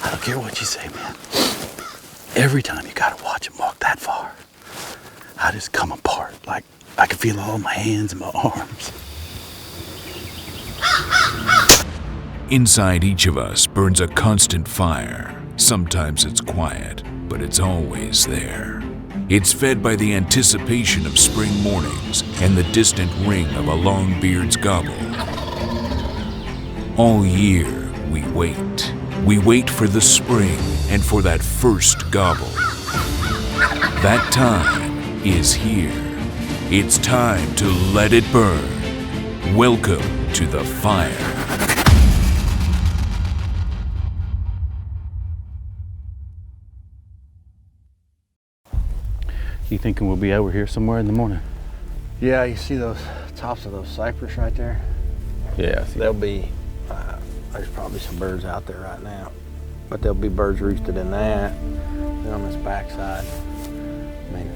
I don't care what you say, man. Every time you gotta watch him walk that far, I just come apart. Like I can feel it all in my hands and my arms. Inside each of us burns a constant fire. Sometimes it's quiet, but it's always there. It's fed by the anticipation of spring mornings and the distant ring of a longbeard's gobble. All year, we wait. We wait for the spring and for that first gobble. That time is here. It's time to let it burn. Welcome to the fire. You thinking we'll be over here somewhere in the morning? Yeah, you see those tops of those cypress right there? Yeah. There'll be, there's probably some birds out there right now, but there'll be birds roosted in that, and on this backside. I mean,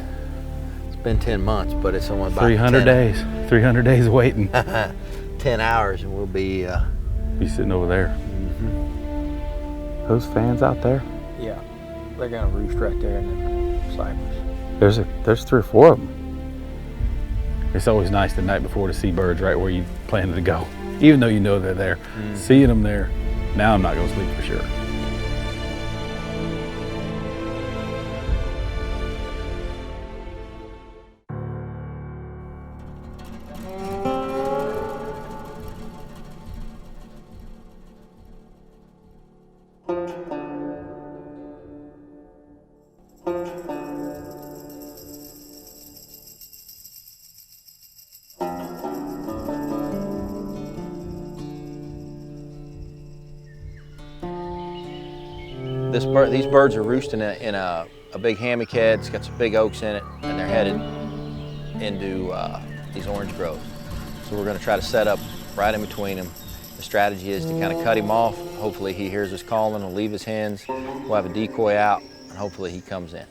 it's been 10 months, but it's only about 300 days. 300 days waiting. 10 hours and we'll be... Be sitting over there. Mm-hmm. Those fans out there? Yeah, they're gonna roost right there in the cypress. There's 3 or 4 of them. It's always nice the night before to see birds right where you planted to go, even though you know they're there. Seeing them there, now I'm not gonna sleep for sure. These birds are roosting in a big hammock head. It's got some big oaks in it, and they're headed into these orange groves. So we're going to try to set up right in between them. The strategy is to kind of cut him off. Hopefully he hears us calling, he'll leave his hens. We'll have a decoy out, and hopefully he comes in.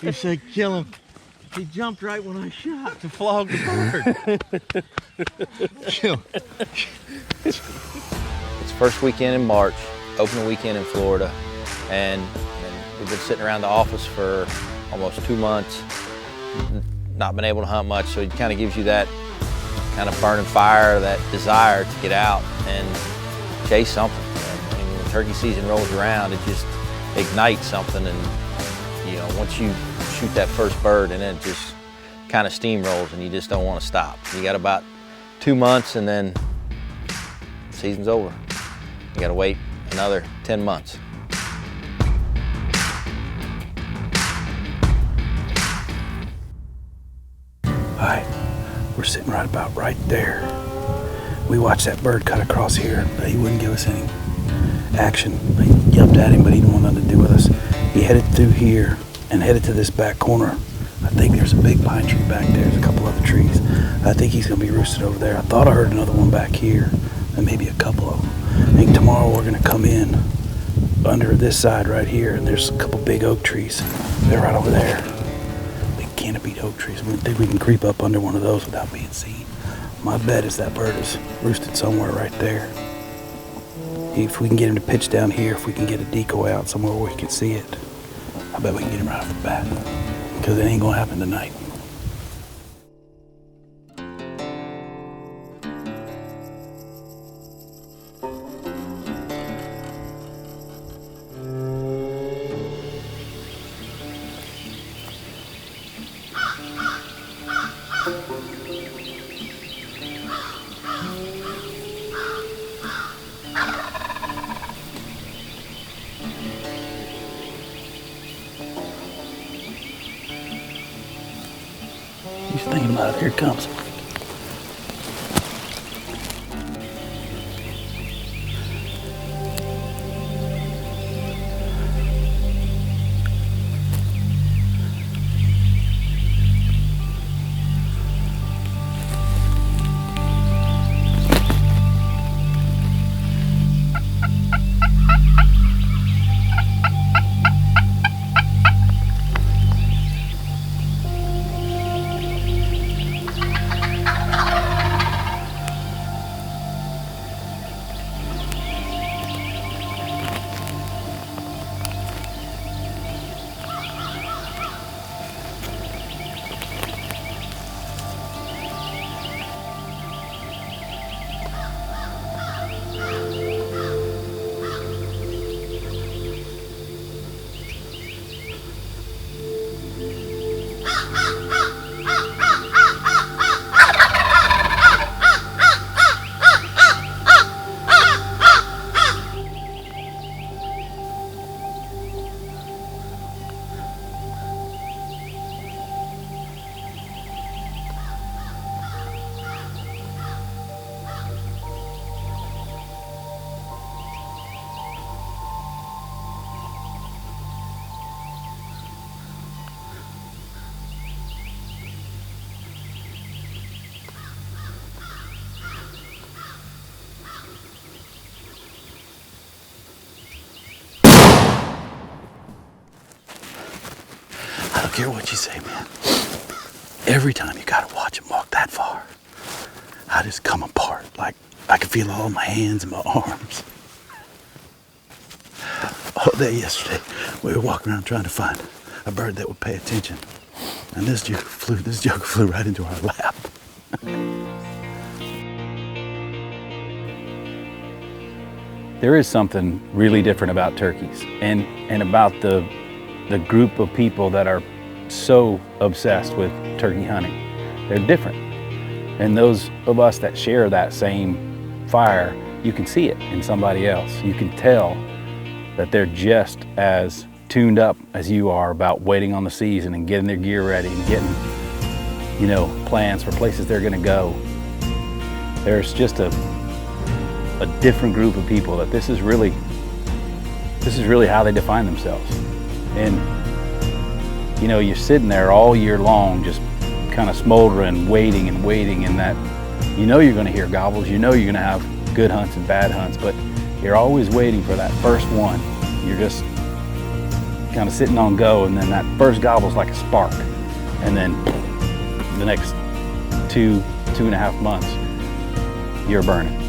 You said kill him. He jumped right when I shot to flog the bird. Kill. It's first weekend in March, opening weekend in Florida, and we've been sitting around the office for almost 2 months, not been able to hunt much, so it kind of gives you that kind of burning fire, that desire to get out and chase something. And when turkey season rolls around, it just ignites something, and you know, once you shoot that first bird, and then it just kind of steamrolls, and you just don't want to stop. You got about 2 months, and then the season's over. You got to wait another 10 months. All right, we're sitting right about right there. We watched that bird cut across here, but he wouldn't give us any action. I yelped at him, but he didn't want nothing to do with us. He headed through here and headed to this back corner. I think there's a big pine tree back there. There's a couple other trees. I think he's gonna be roosted over there. I thought I heard another one back here, and maybe a couple of them. I think tomorrow we're gonna come in under this side right here, and there's a couple big oak trees. They're right over there. Big canopied oak trees. We think we can creep up under one of those without being seen. My bet is that bird is roosted somewhere right there. If we can get him to pitch down here, if we can get a decoy out somewhere where we can see it, I bet we can get him right off the bat, because it ain't gonna happen tonight. He's thinking about it. Here it comes. I don't care what you say, man. Every time you gotta watch him walk that far, I just come apart. Like I can feel it all in my hands and my arms. All day yesterday, we were walking around trying to find a bird that would pay attention. And this joker flew right into our lap. There is something really different about turkeys and about the group of people that are so obsessed with turkey hunting. They're different. And those of us that share that same fire, you can see it in somebody else. You can tell that they're just as tuned up as you are about waiting on the season and getting their gear ready and getting, you know, plans for places they're gonna go. There's just a different group of people that this is really how they define themselves. And you know, you're sitting there all year long just kind of smoldering, waiting and that, you know, you're going to hear gobbles, you know you're going to have good hunts and bad hunts, but you're always waiting for that first one. You're just kind of sitting on go, and then that first gobble's like a spark, and then the next two and a half months you're burning.